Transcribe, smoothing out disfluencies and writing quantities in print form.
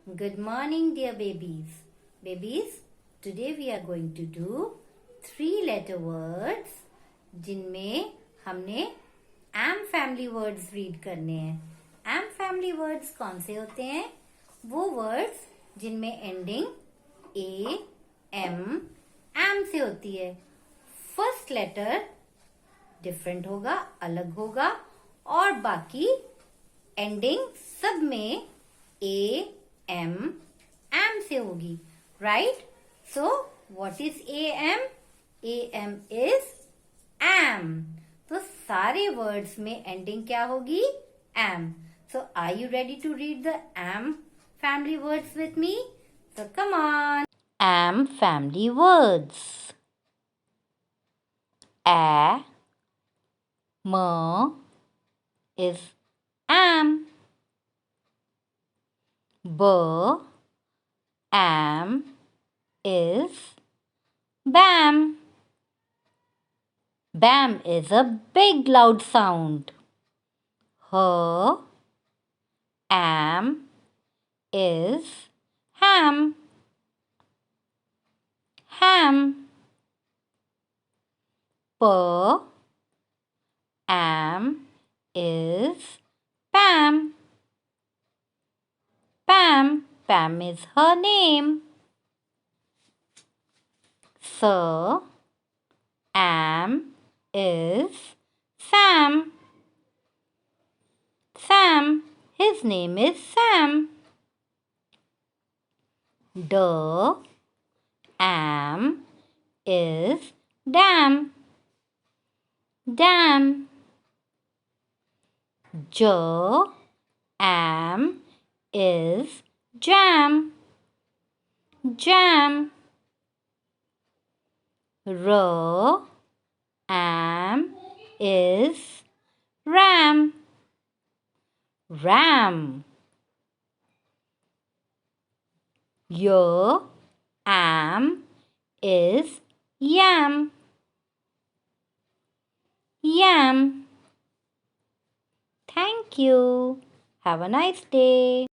Good morning, dear babies. Babies, today we are going to do 3-letter words जिनमें हमने M family words read करने हैं. M family words कौन से होते हैं? वो वर्ड्स जिनमें एंडिंग ए एम से होती है. फर्स्ट लेटर डिफरेंट होगा, अलग होगा, और बाकी एंडिंग सब में ए एम से होगी. Right? So what is A M is M. तो सारे वर्ड्स में एंडिंग क्या होगी? M. So are you ready to read the M family words with me? So come on. M family words. A M is am. B am is bam. Bam is a big loud sound. H am is ham. Ham. P am is Pam. Pam is her name. S am is Sam. His name is Sam. D am is Dam. J am is Jam. R am is Ram. Y am is Yam. Thank you. Have a nice day.